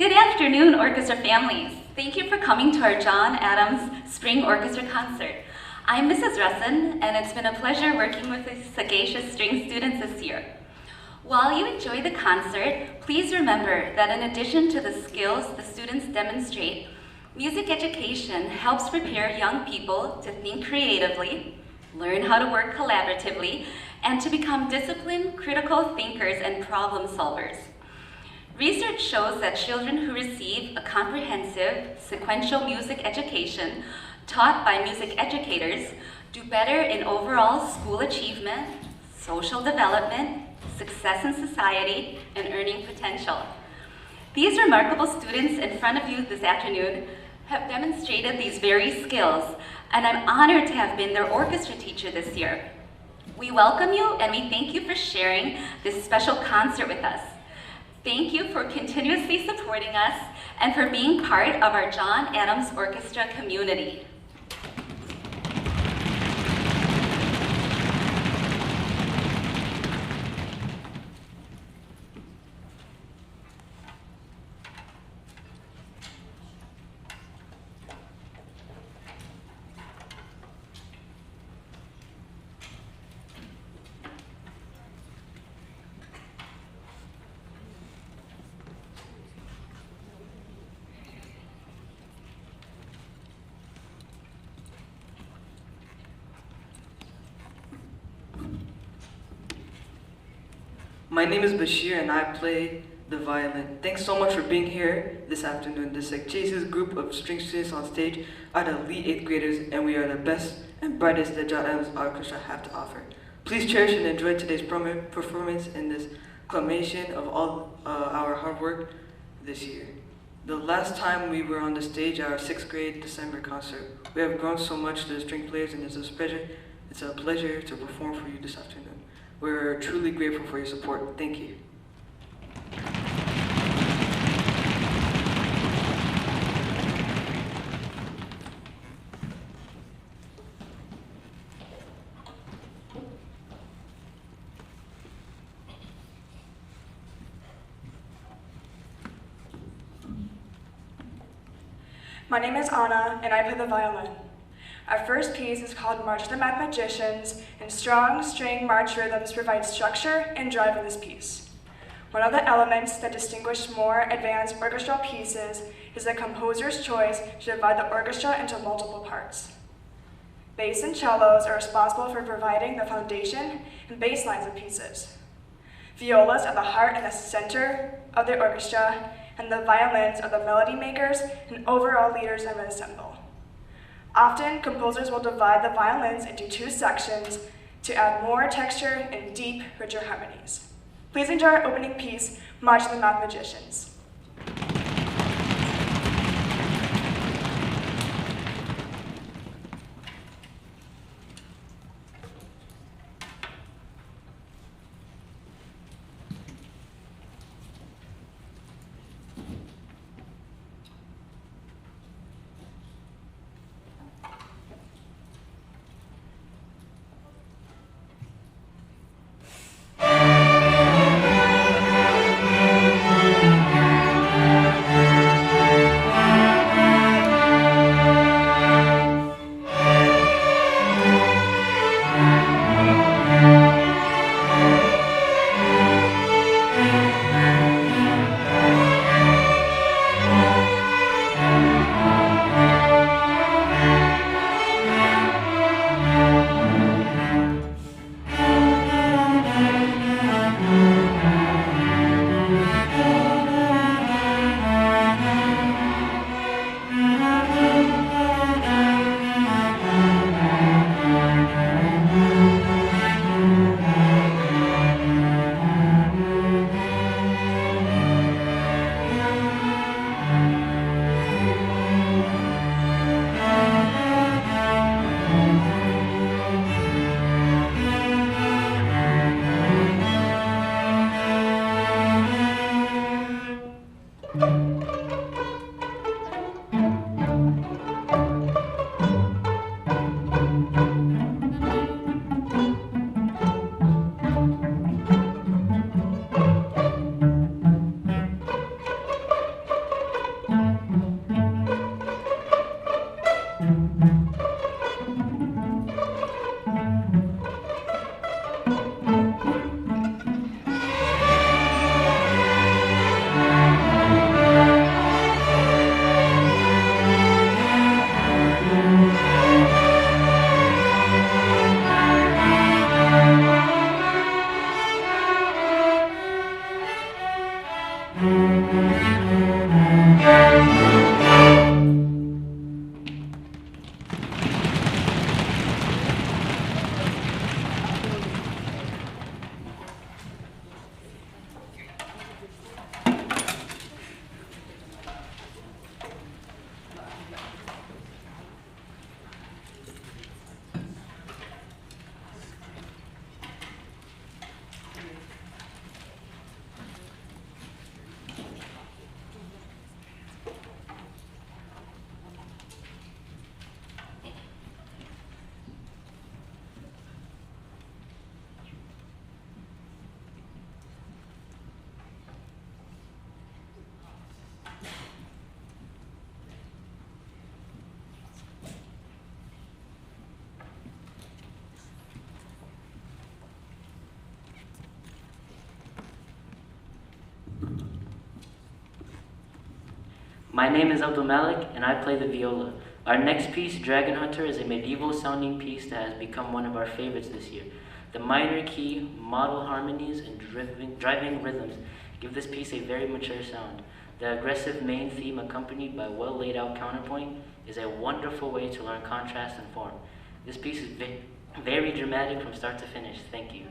Good afternoon, orchestra families. Thank you for coming to our John Adams Spring Orchestra Concert. I'm Mrs. Russin, and it's been a pleasure working with the sagacious string students this year. While you enjoy the concert, please remember that in addition to the skills the students demonstrate, music education helps prepare young people to think creatively, learn how to work collaboratively, and to become disciplined, critical thinkers and problem solvers. Research shows that children who receive a comprehensive, sequential music education taught by music educators do better in overall school achievement, social development, success in society, and earning potential. These remarkable students in front of you this afternoon have demonstrated these very skills, and I'm honored to have been their orchestra teacher this year. We welcome you and we thank you for sharing this special concert with us. Thank you for continuously supporting us and for being part of our John Adams Orchestra community. My name is Bashir and I play the violin. Thanks so much for being here this afternoon. The sagacious group of string students on stage are the elite 8th graders, and we are the best and brightest that John Adams Orchestra have to offer. Please cherish and enjoy today's performance in this acclamation of all our hard work this year. The last time we were on the stage at our 6th grade December concert, we have grown so much to the string players, and it's a pleasure to perform for you this afternoon. We're truly grateful for your support. Thank you. My name is Anna, and I play the violin. Our first piece is called March of the Mathematicians, and strong string march rhythms provide structure and drive in this piece. One of the elements that distinguish more advanced orchestral pieces is the composer's choice to divide the orchestra into multiple parts. Bass and cellos are responsible for providing the foundation and bass lines of pieces. Violas are the heart and the center of the orchestra, and the violins are the melody makers and overall leaders of an ensemble. Often, composers will divide the violins into two sections to add more texture and deep, richer harmonies. Please enjoy our opening piece, March of the Mathematicians. My name is Abdul Malik, and I play the viola. Our next piece, Dragon Hunter, is a medieval-sounding piece that has become one of our favorites this year. The minor key, modal harmonies, and driving rhythms give this piece a very mature sound. The aggressive main theme, accompanied by well-laid-out counterpoint, is a wonderful way to learn contrast and form. This piece is very dramatic from start to finish. Thank you.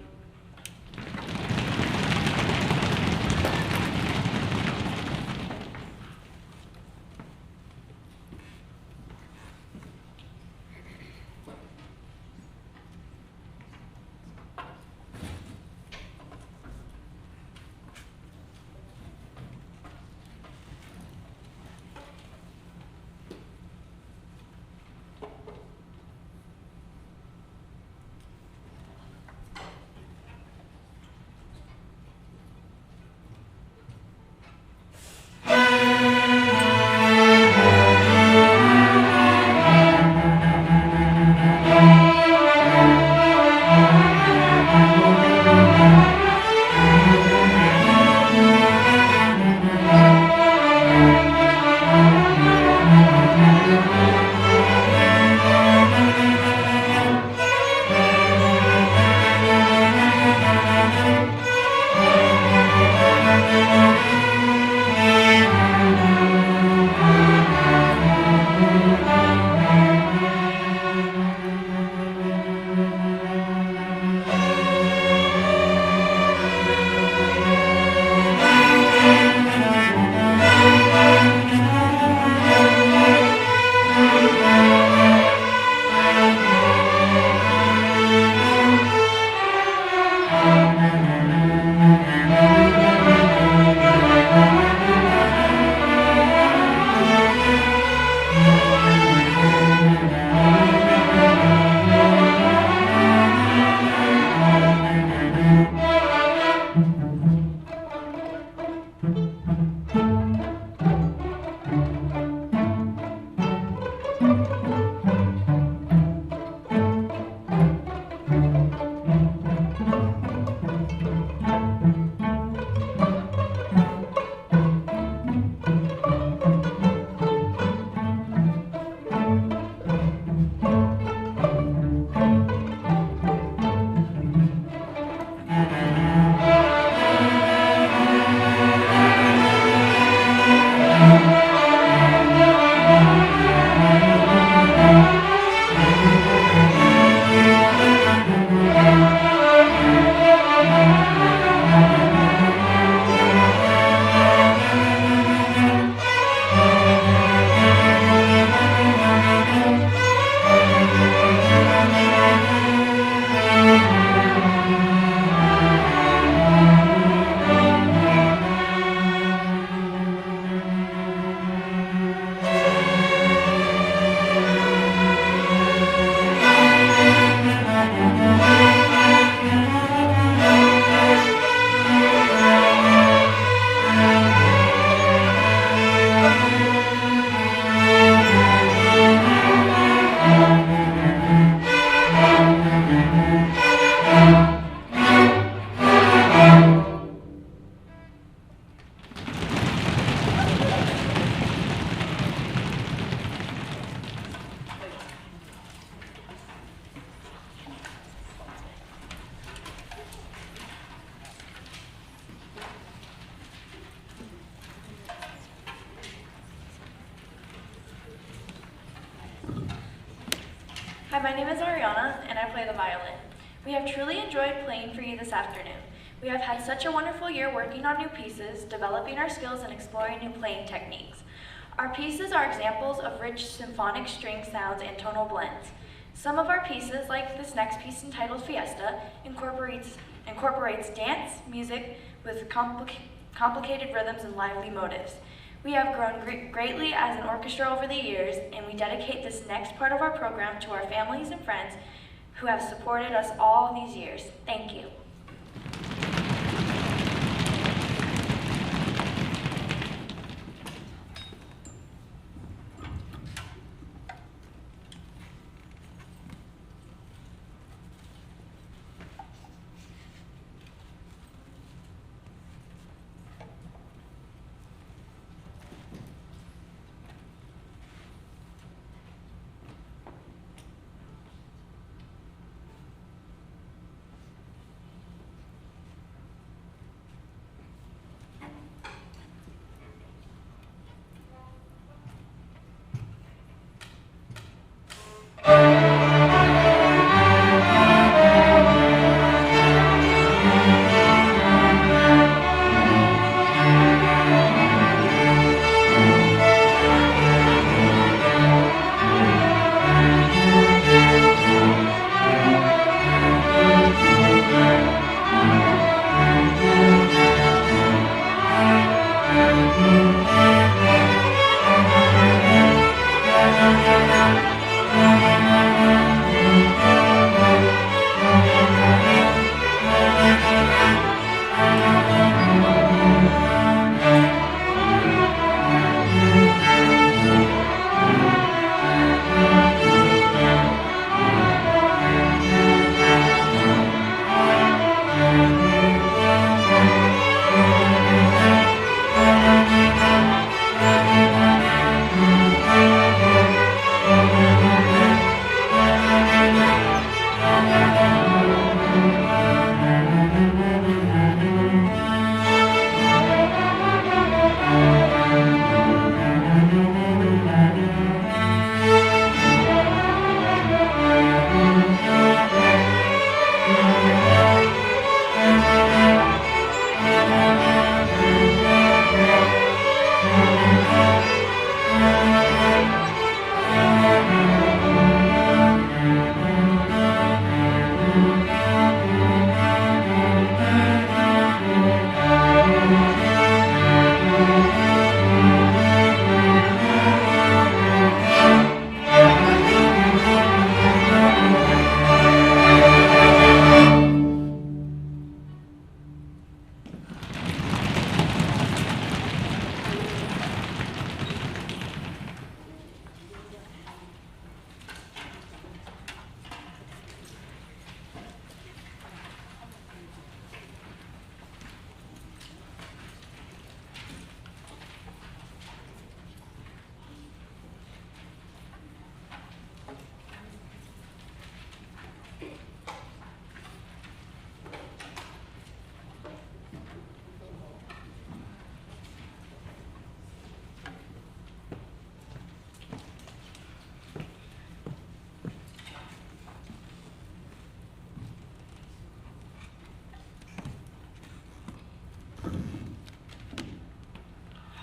Hi, my name is Ariana, and I play the violin. We have truly enjoyed playing for you this afternoon. We have had such a wonderful year working on new pieces, developing our skills, and exploring new playing techniques. Our pieces are examples of rich symphonic string sounds and tonal blends. Some of our pieces, like this next piece entitled Fiesta, incorporates dance, music with complicated rhythms and lively motives. We have grown greatly as an orchestra over the years, and we dedicate this next part of our program to our families and friends who have supported us all these years. Thank you.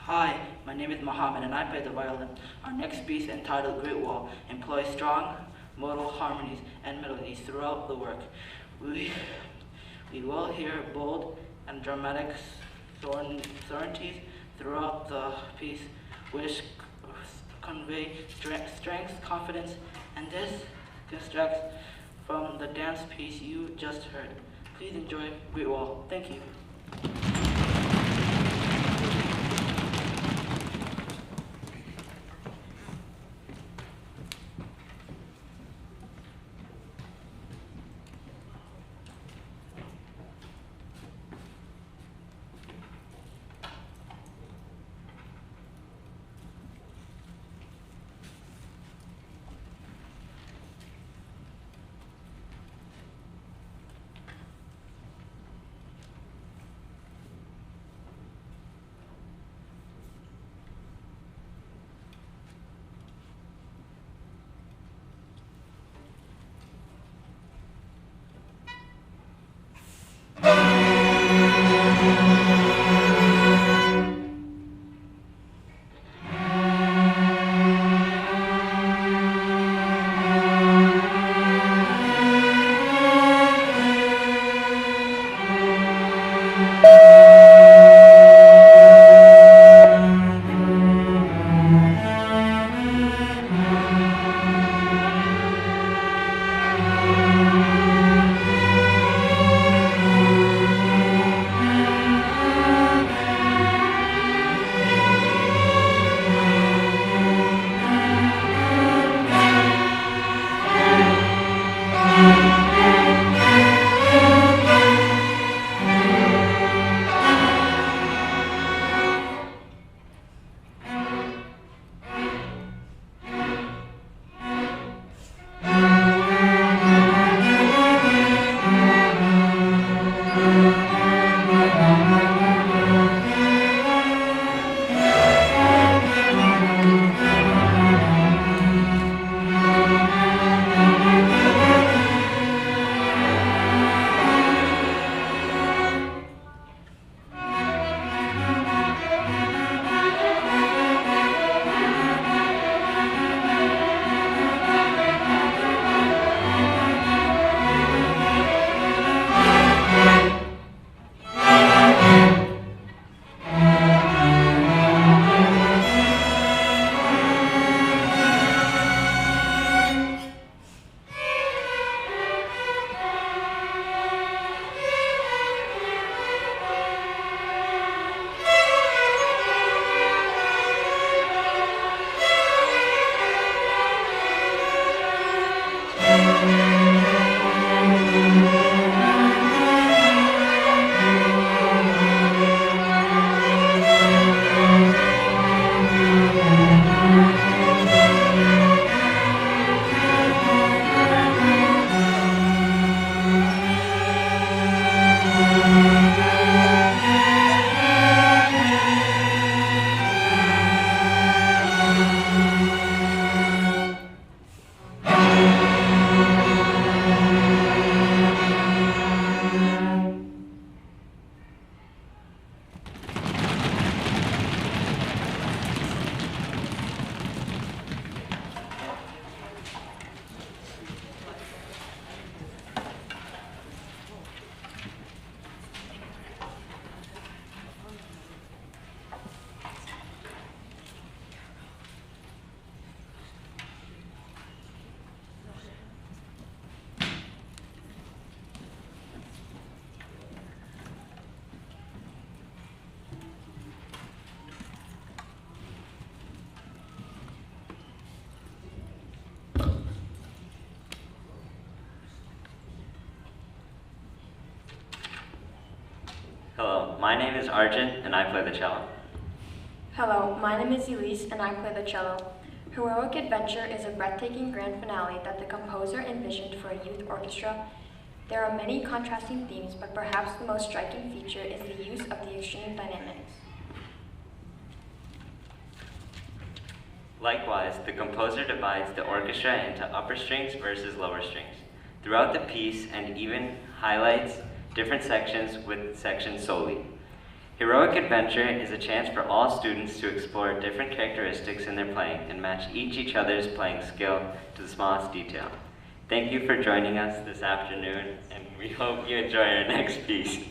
Hi, my name is Mohammed and I play the violin. Our next piece, entitled Great Wall, employs strong modal harmonies and melodies throughout the work. We will hear bold and dramatic sonorities throughout the piece, which convey strength, confidence, and this distracts from the dance piece you just heard. Please enjoy Great Wall. Thank you. My name is Arjun, and I play the cello. Hello, my name is Elise, and I play the cello. Heroic Adventure is a breathtaking grand finale that the composer envisioned for a youth orchestra. There are many contrasting themes, but perhaps the most striking feature is the use of the extreme dynamics. Likewise, the composer divides the orchestra into upper strings versus lower strings throughout the piece and even highlights different sections with sections solely. Heroic Adventure is a chance for all students to explore different characteristics in their playing and match each other's playing skill to the smallest detail. Thank you for joining us this afternoon, and we hope you enjoy our next piece.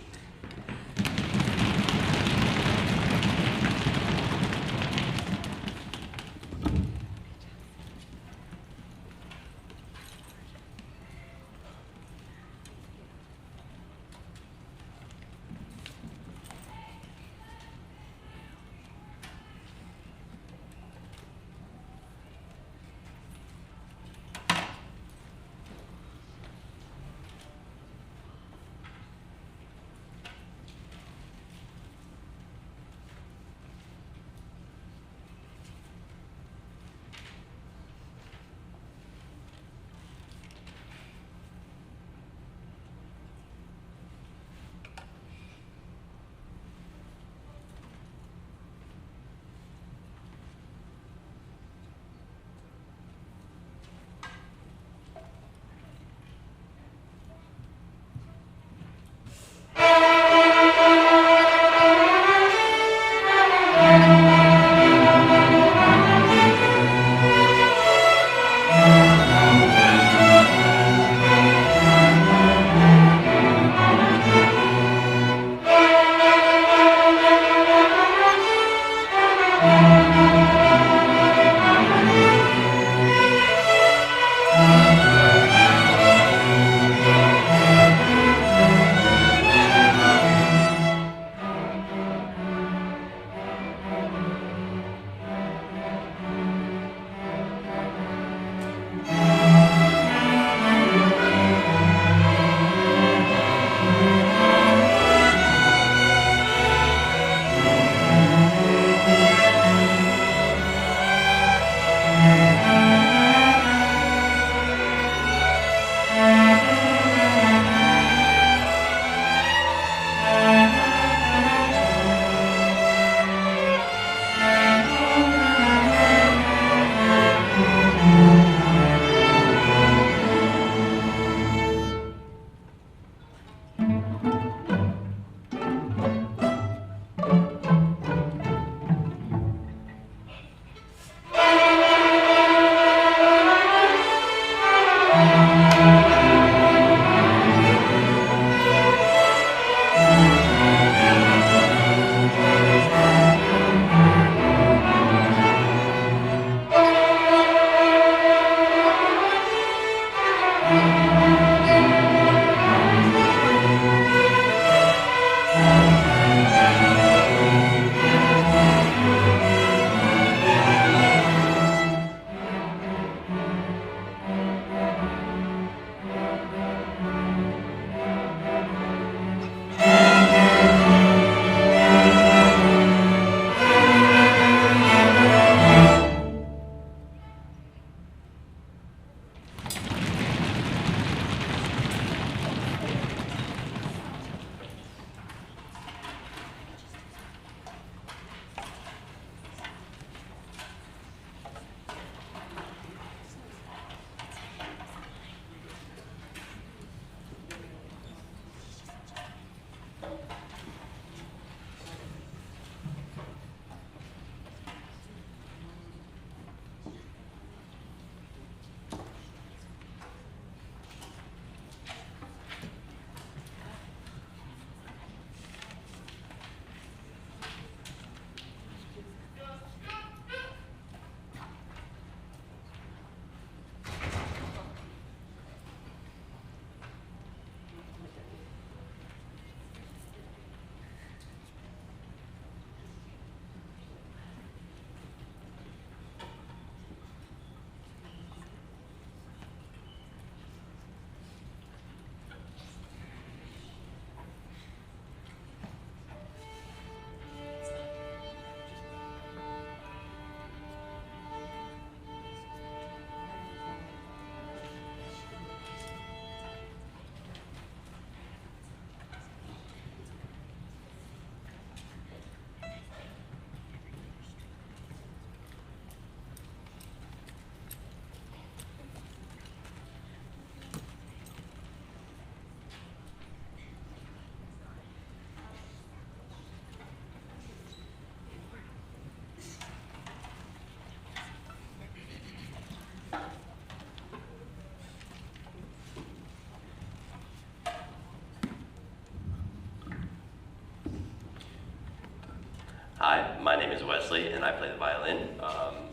My name is Wesley, and I play the violin.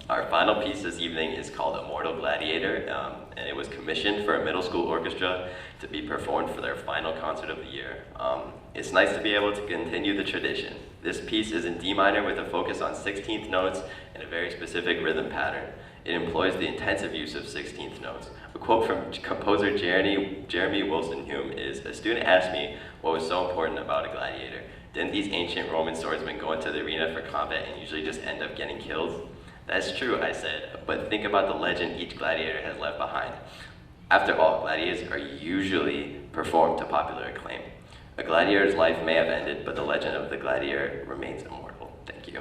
Our final piece this evening is called Immortal Gladiator, and it was commissioned for a middle school orchestra to be performed for their final concert of the year. It's nice to be able to continue the tradition. This piece is in D minor with a focus on 16th notes and a very specific rhythm pattern. It employs the intensive use of 16th notes. A quote from composer Jeremy Wilson-Hume is, "A student asked me what was so important about a gladiator. Didn't these ancient Roman swordsmen go into the arena for combat and usually just end up getting killed?" "That's true," I said, "but think about the legend each gladiator has left behind. After all, gladiators are usually performed to popular acclaim. A gladiator's life may have ended, but the legend of the gladiator remains immortal." Thank you.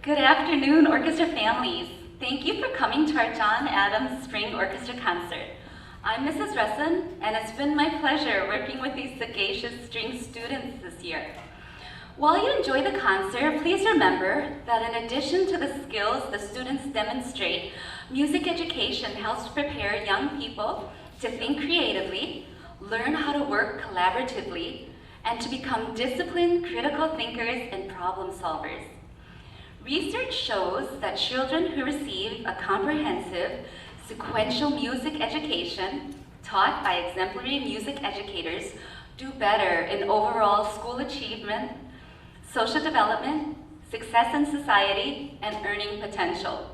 Good afternoon, orchestra families. Thank you for coming to our John Adams Spring Orchestra Concert. I'm Mrs. Russin, and it's been my pleasure working with these sagacious string students this year. While you enjoy the concert, please remember that in addition to the skills the students demonstrate, music education helps prepare young people to think creatively, learn how to work collaboratively, and to become disciplined, critical thinkers and problem solvers. Research shows that children who receive a comprehensive, sequential music education taught by exemplary music educators do better in overall school achievement, social development, success in society, and earning potential.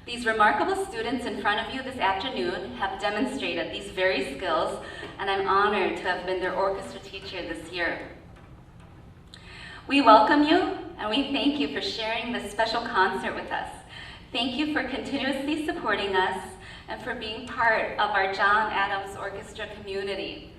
These remarkable students in front of you this afternoon have demonstrated these very skills, and I'm honored to have been their orchestra teacher this year. We welcome you, and we thank you for sharing this special concert with us. Thank you for continuously supporting us and for being part of our John Adams Orchestra community.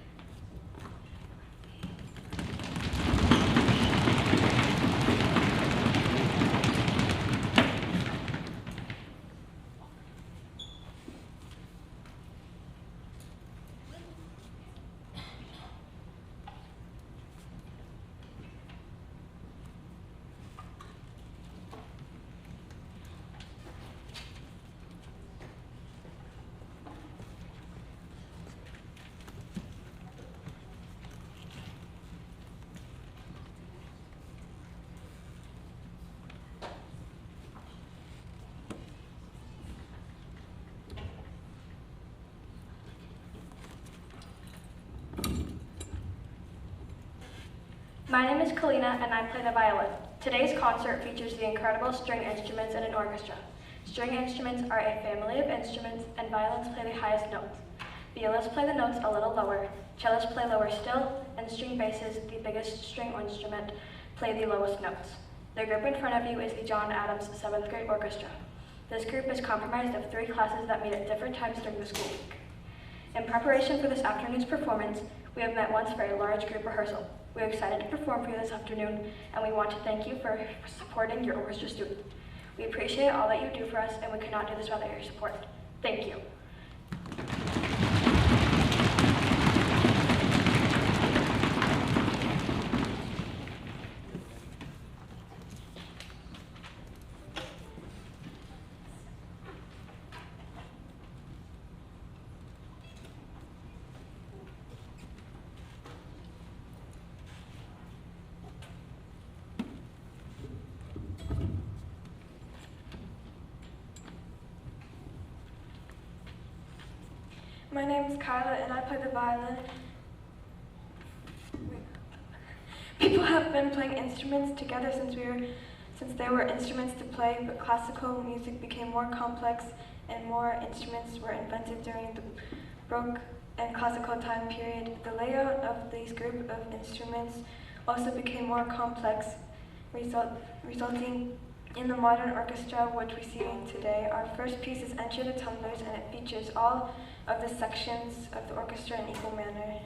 My name is Kalina and I play the violin. Today's concert features the incredible string instruments in an orchestra. String instruments are a family of instruments and violins play the highest notes. Violas play the notes a little lower, cellos play lower still, and string basses, the biggest string instrument, play the lowest notes. The group in front of you is the John Adams 7th grade orchestra. This group is comprised of 3 classes that meet at different times during the school week. In preparation for this afternoon's performance, we have met once for a large group rehearsal. We are excited to perform for you this afternoon, and we want to thank you for supporting your orchestra student. We appreciate all that you do for us, and we could not do this without your support. Thank you. My name is Kyla and I play the violin. People have been playing instruments together since they were instruments to play, but classical music became more complex and more instruments were invented during the Baroque and classical time period. The layout of these group of instruments also became more complex, resulting in the modern orchestra which we see today. Our first piece is Enter the Tumblers, and it features all of the sections of the orchestra in equal manner.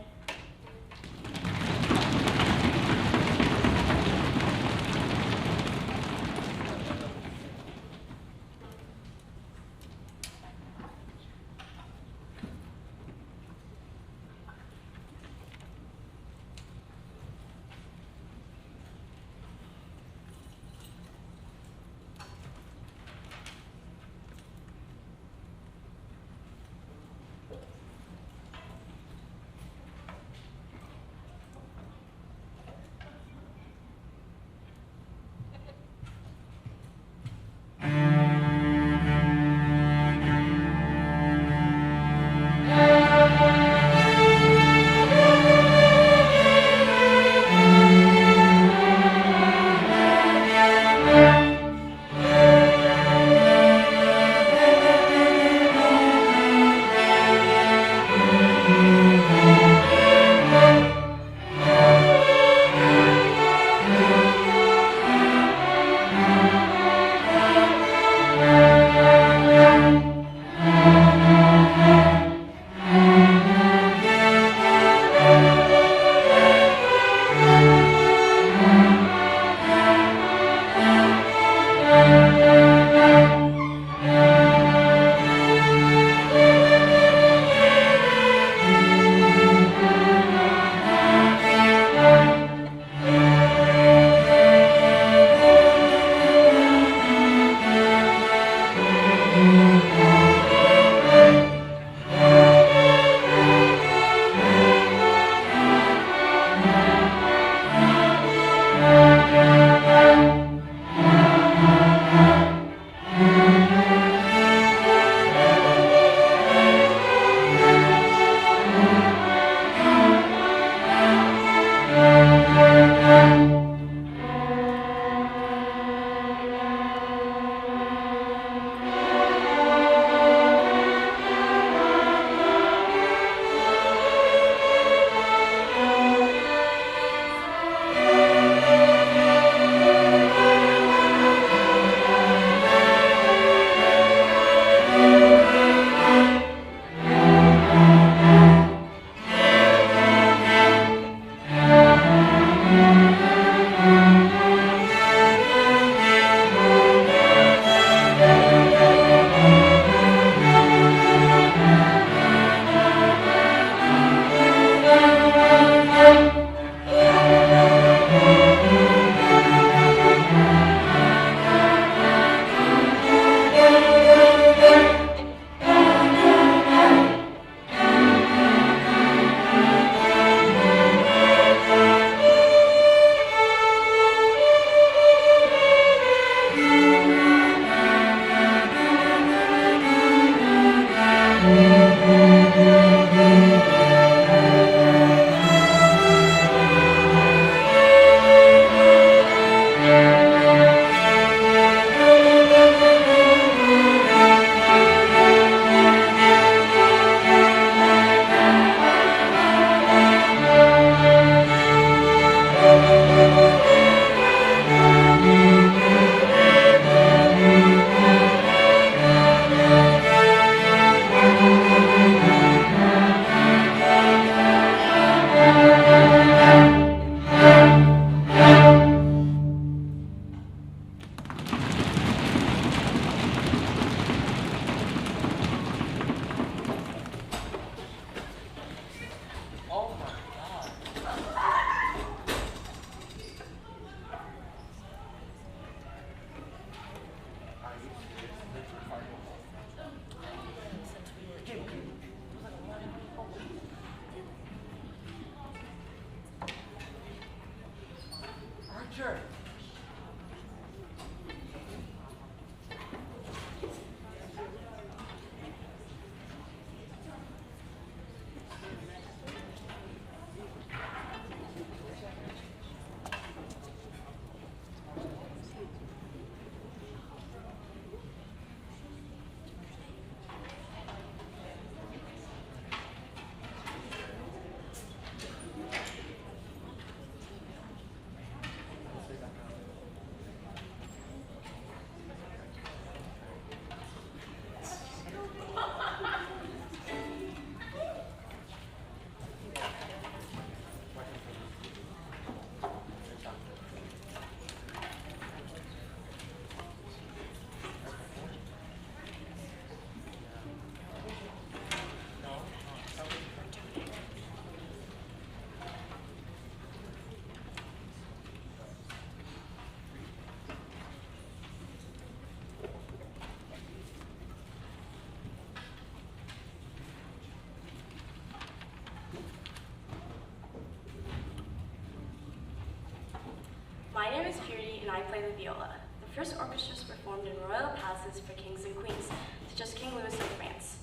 My name is Purity and I play the viola. The first orchestras performed in royal palaces for kings and queens, such as King Louis of France.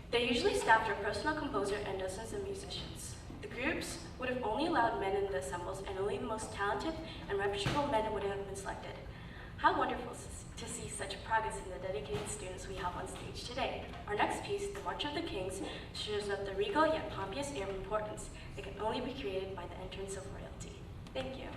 They usually staffed a personal composer and dozens of musicians. The groups would have only allowed men in the ensembles, and only the most talented and reputable men would have been selected. How wonderful to see such progress in the dedicated students we have on stage today. Our next piece, The March of the Kings, shows up the regal yet pompous air of importance that can only be created by the entrance of royalty. Thank you.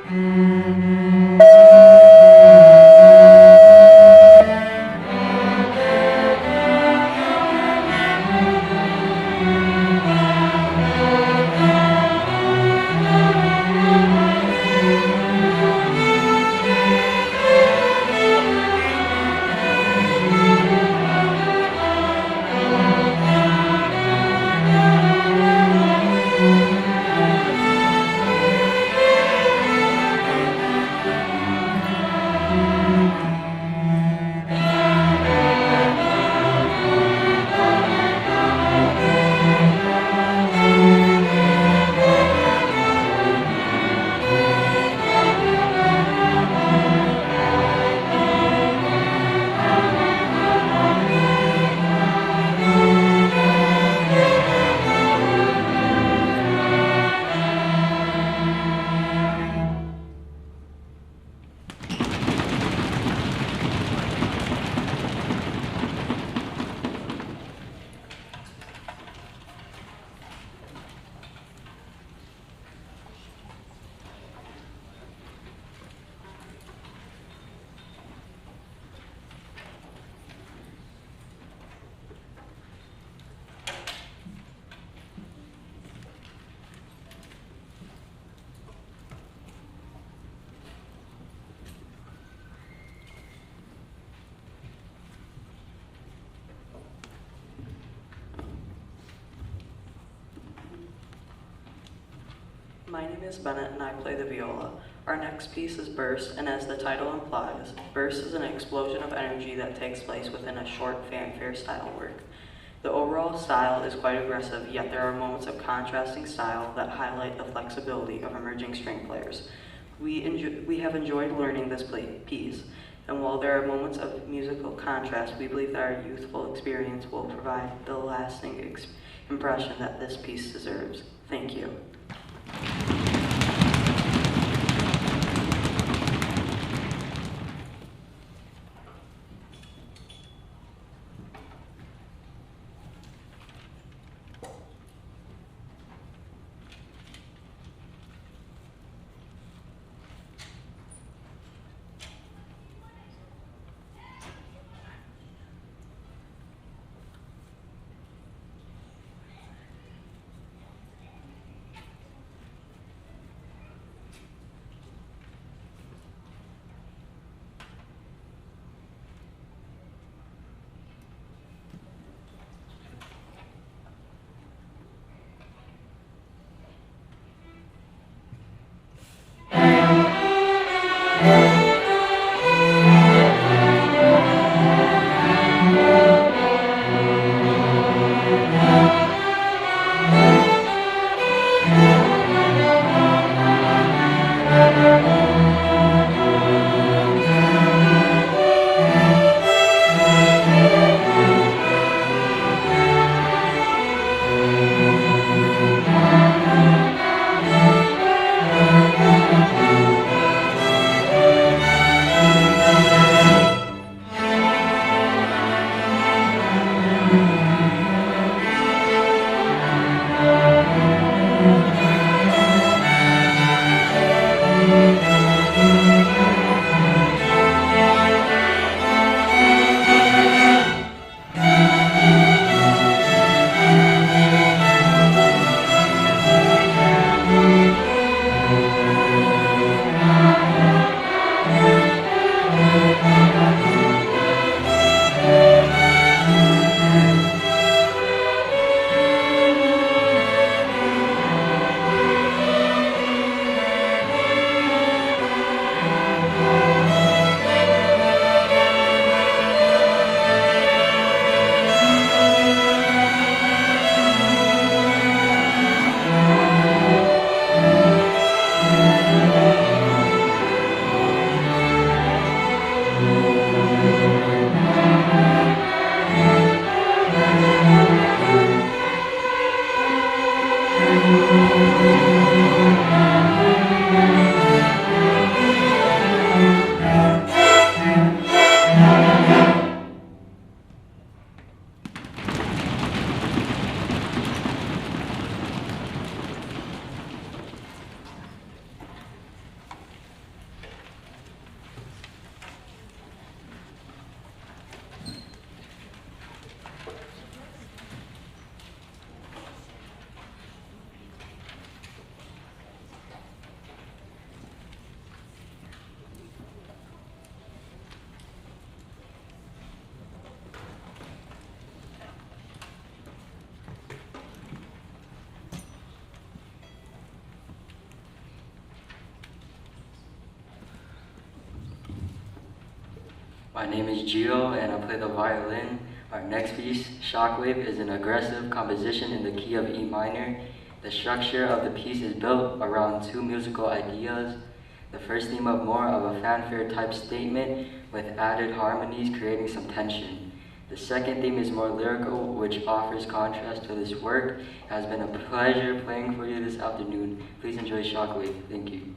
My name is Bennett and I play the viola. Our next piece is Burst, and as the title implies, burst is an explosion of energy that takes place within a short fanfare style work. The overall style is quite aggressive, yet there are moments of contrasting style that highlight the flexibility of emerging string players. We have enjoyed learning this piece, and while there are moments of musical contrast, we believe that our youthful experience will provide the lasting impression that this piece deserves. Thank you. My name is Gio and I play the violin. Our next piece, Shockwave, is an aggressive composition in the key of E minor. The structure of the piece is built around two musical ideas. The first theme of more of a fanfare type statement with added harmonies creating some tension. The second theme is more lyrical, which offers contrast to this work. It has been a pleasure playing for you this afternoon. Please enjoy Shockwave. Thank you.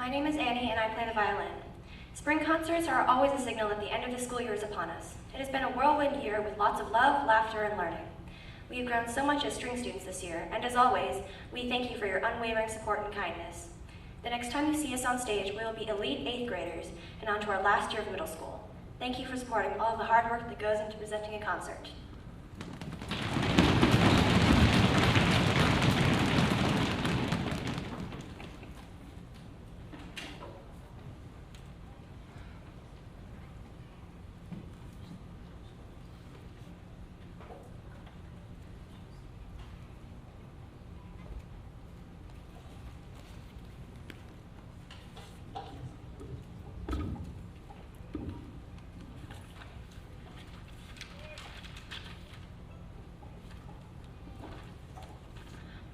My name is Annie and I play the violin. Spring concerts are always a signal that the end of the school year is upon us. It has been a whirlwind year with lots of love, laughter, and learning. We have grown so much as string students this year, and as always, we thank you for your unwavering support and kindness. The next time you see us on stage, we will be elite 8th graders and on to our last year of middle school. Thank you for supporting all of the hard work that goes into presenting a concert.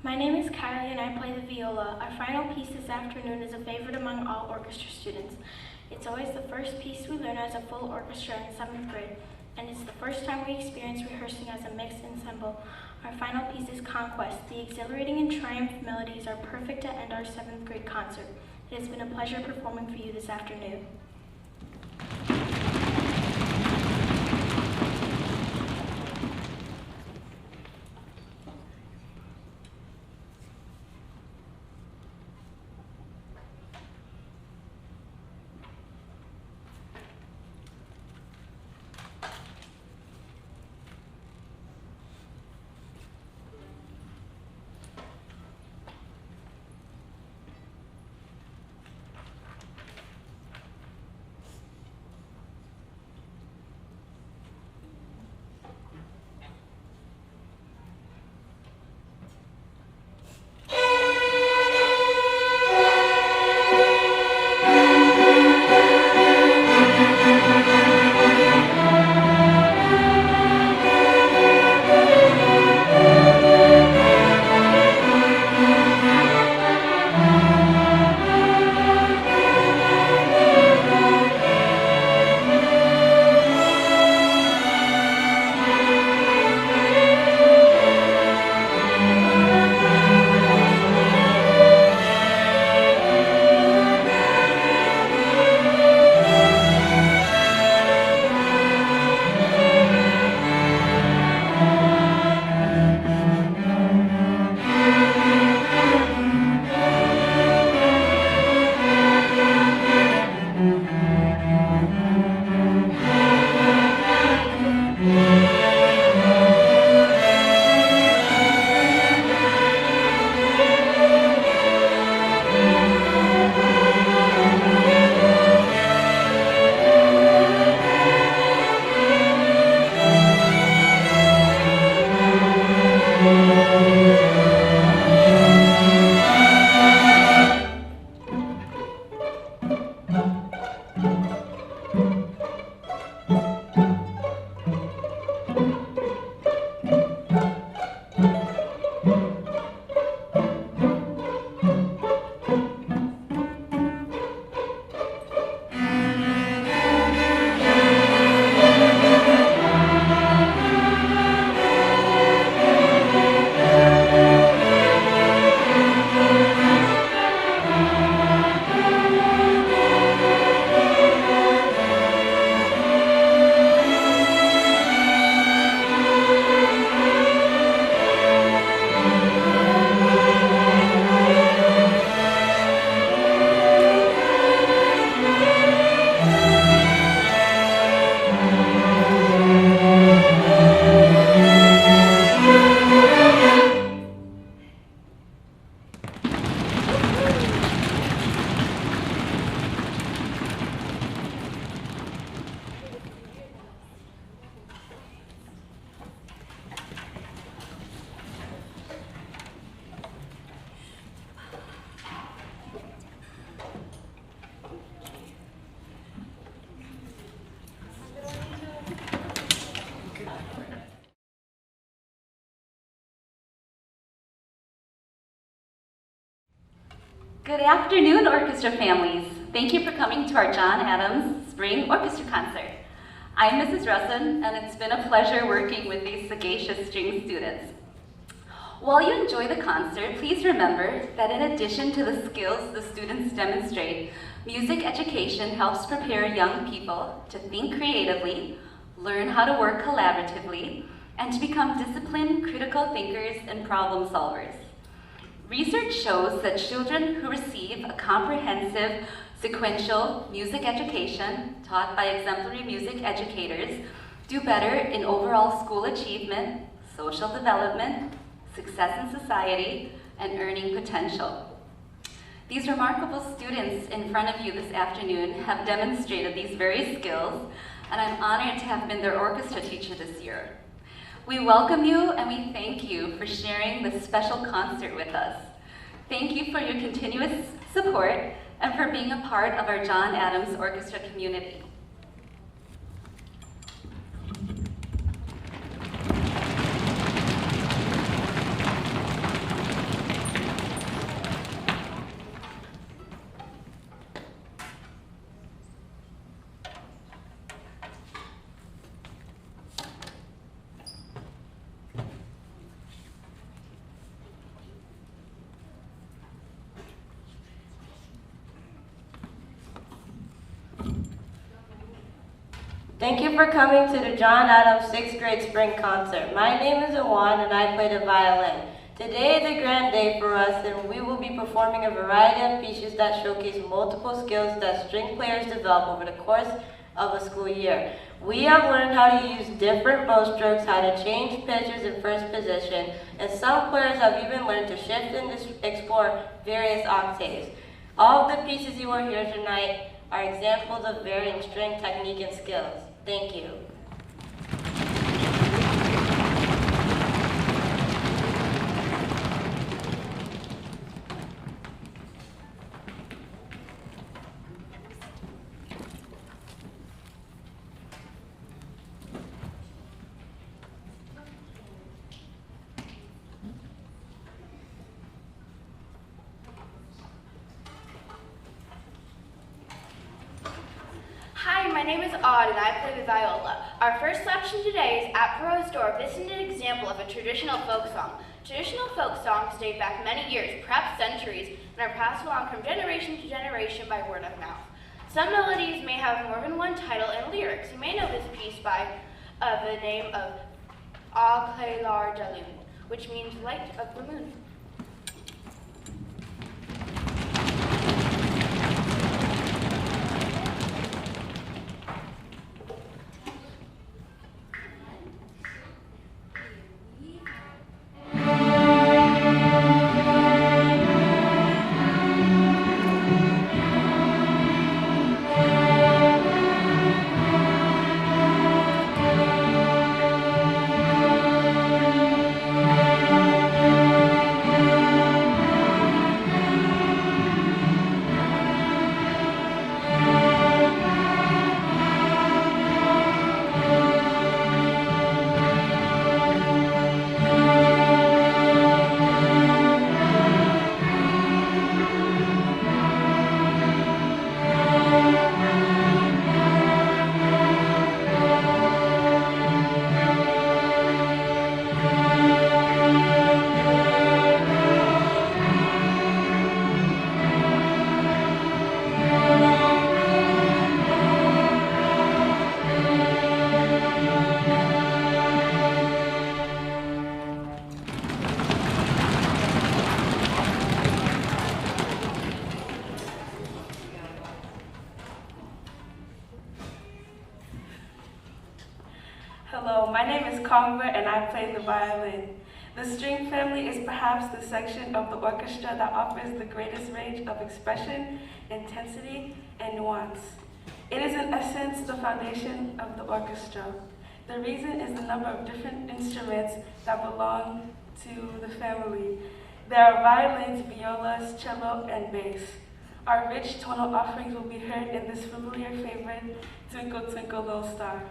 My name is Kylie and I play the viola. Our final piece this afternoon is a favorite among all orchestra students. It's always the first piece we learn as a full orchestra in 7th grade, and it's the first time we experience rehearsing as a mixed ensemble. Our final piece is Conquest. The exhilarating and triumph melodies are perfect to end our 7th grade concert. It has been a pleasure performing for you this afternoon. Good afternoon, orchestra families. Thank you for coming to our John Adams Spring Orchestra Concert. I'm Mrs. Russin, and it's been a pleasure working with these sagacious string students. While you enjoy the concert, please remember that in addition to the skills the students demonstrate, music education helps prepare young people to think creatively, learn how to work collaboratively, and to become disciplined, critical thinkers and problem solvers. Research shows that children who receive a comprehensive, sequential music education taught by exemplary music educators do better in overall school achievement, social development, success in society, and earning potential. These remarkable students in front of you this afternoon have demonstrated these very skills, and I'm honored to have been their orchestra teacher this year. We welcome you and we thank you for sharing this special concert with us. Thank you for your continuous support and for being a part of our John Adams Orchestra community. Thank you for coming to the John Adams 6th grade spring concert. My name is Awan and I play the violin. Today is a grand day for us and we will be performing a variety of pieces that showcase multiple skills that string players develop over the course of a school year. We have learned how to use different bow strokes, how to change pitches in first position, and some players have even learned to shift and explore various octaves. All of the pieces you will hear tonight are examples of varying string technique and skills. Thank you. Hi, my name is Odd and I play the viola. Our first selection today is At Perot's Door. This is an example of a traditional folk song. Traditional folk songs date back many years, perhaps centuries, and are passed along from generation to generation by word of mouth. Some melodies may have more than one title and lyrics. You may know this piece by the name of Au Clair de Lune, which means light of the moon. Hello, my name is Conver and I play the violin. The string family is perhaps the section of the orchestra that offers the greatest range of expression, intensity, and nuance. It is in essence the foundation of the orchestra. The reason is the number of different instruments that belong to the family. There are violins, violas, cello, and bass. Our rich tonal offerings will be heard in this familiar favorite, Twinkle Twinkle Little Star.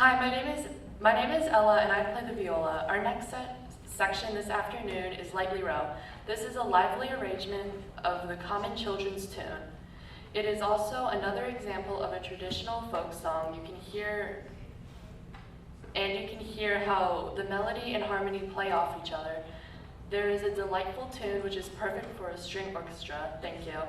Hi, my name is Ella, and I play the viola. Our next section this afternoon is Lightly Row. This is a lively arrangement of the common children's tune. It is also another example of a traditional folk song. You can hear how the melody and harmony play off each other. There is a delightful tune which is perfect for a string orchestra. Thank you.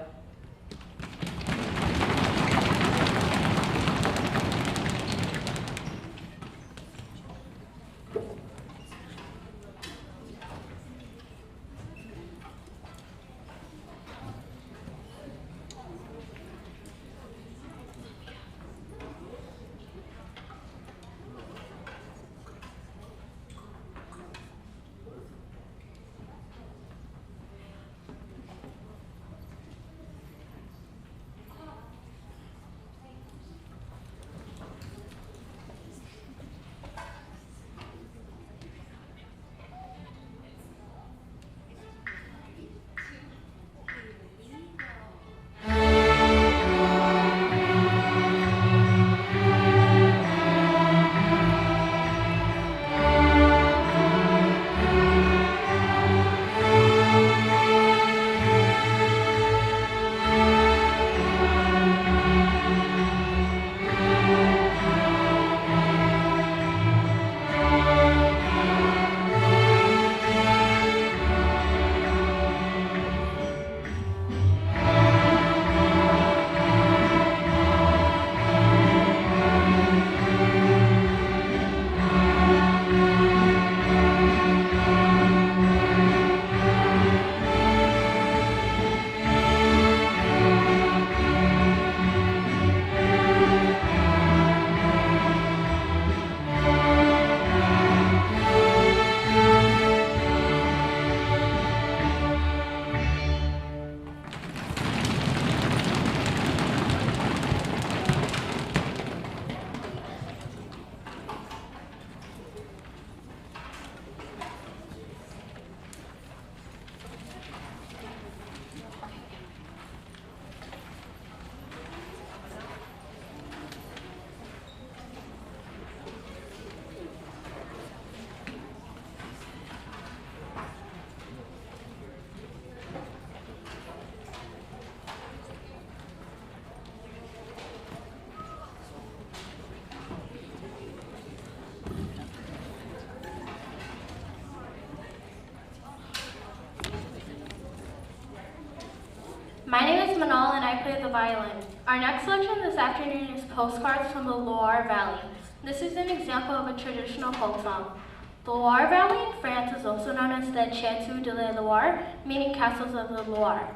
My name is Manal and I play the violin. Our next selection this afternoon is Postcards from the Loire Valley. This is an example of a traditional folk song. The Loire Valley in France is also known as the Chateau de la Loire, meaning castles of the Loire.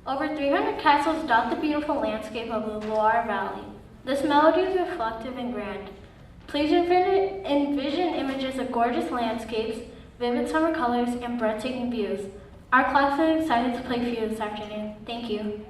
Over 300 castles dot the beautiful landscape of the Loire Valley. This melody is reflective and grand. Please envision images of gorgeous landscapes, vivid summer colors, and breathtaking views. Our class is excited to play for you this afternoon. Thank you.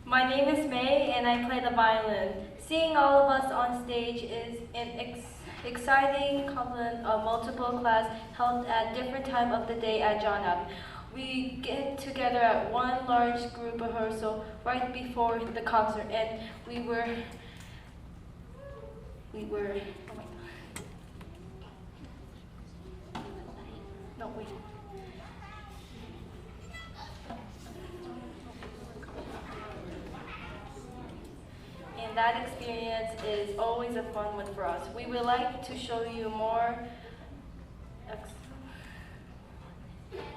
My name is May and I play the violin. Seeing all of us on stage is an exciting complement of multiple class held at different time of the day at John Abbott. We get together at one large group rehearsal right before the concert, and we were oh my God. No, wait. And that experience is always a fun one for us. We would like to show you a more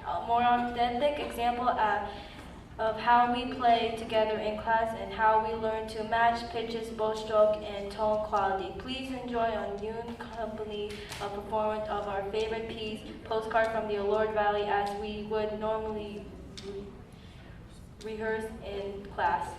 authentic example of how we play together in class and how we learn to match pitches, bow stroke, and tone quality. Please enjoy a new company a performance of our favorite piece, Postcard from the Lord Valley, as we would normally rehearse in class.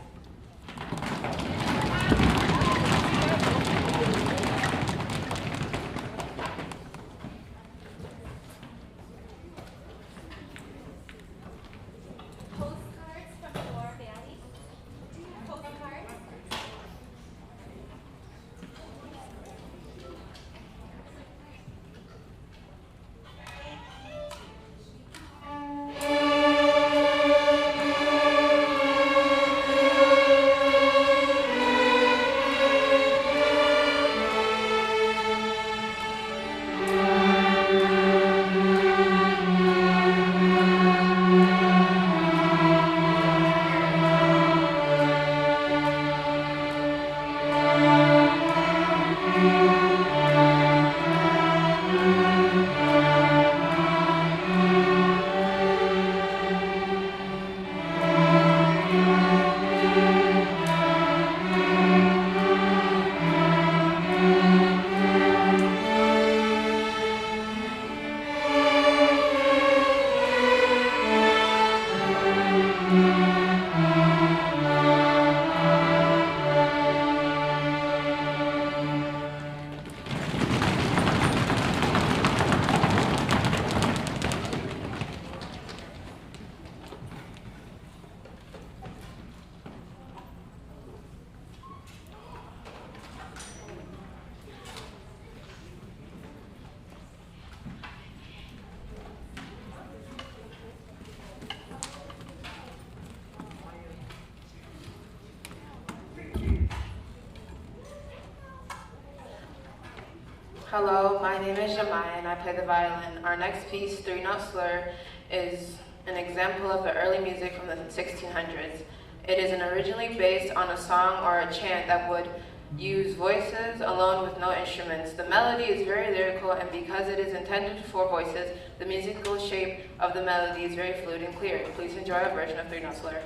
Hello, my name is Jemai and I play the violin. Our next piece, Three Note Slur, is an example of the early music from the 1600s. It is originally based on a song or a chant that would use voices alone with no instruments. The melody is very lyrical, and because it is intended for voices, the musical shape of the melody is very fluid and clear. Please enjoy our version of Three Note Slur.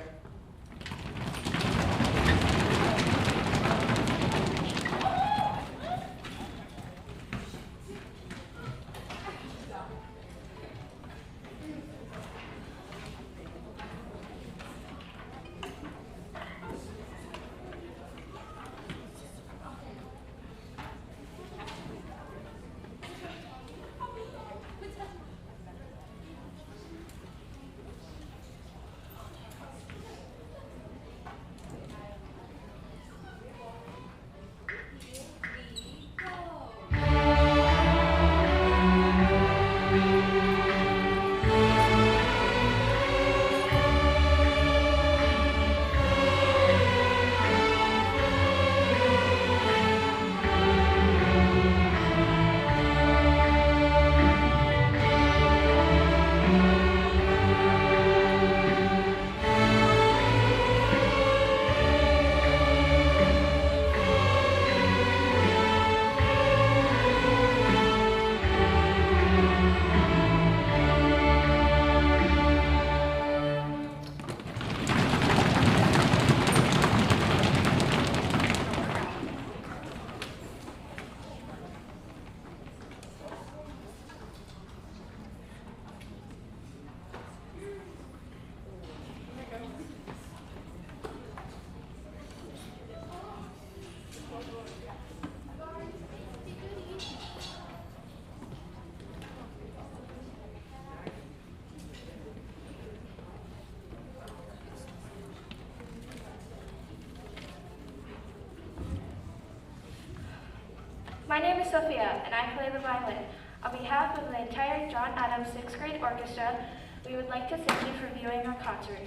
My name is Sophia, and I play the violin. On behalf of the entire John Adams 6th grade orchestra, we would like to thank you for viewing our concert.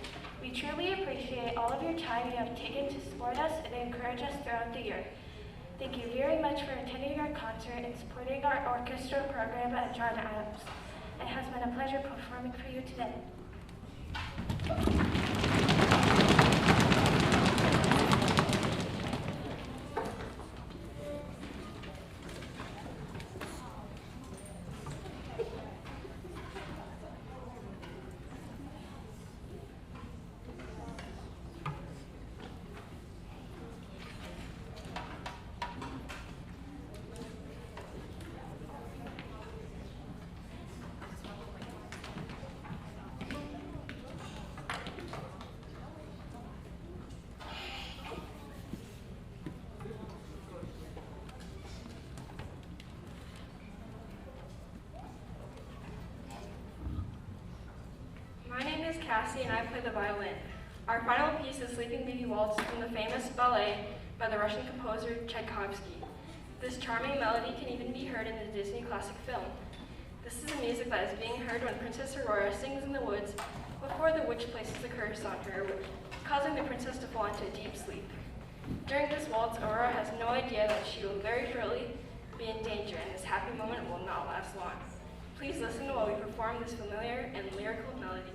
We truly appreciate all of your time you have taken to support us and encourage us throughout the year. Thank you very much for attending our concert and supporting our orchestra program at John Adams. It has been a pleasure performing for you today. My name is Cassie and I play the violin. Our final piece is Sleeping Beauty Waltz from the famous ballet by the Russian composer Tchaikovsky. This charming melody can even be heard in the Disney classic film. This is a music that is being heard when Princess Aurora sings in the woods before the witch places a curse on her, causing the princess to fall into a deep sleep. During this waltz, Aurora has no idea that she will very shortly be in danger, and this happy moment will not last long. Please listen while we perform this familiar and lyrical melody.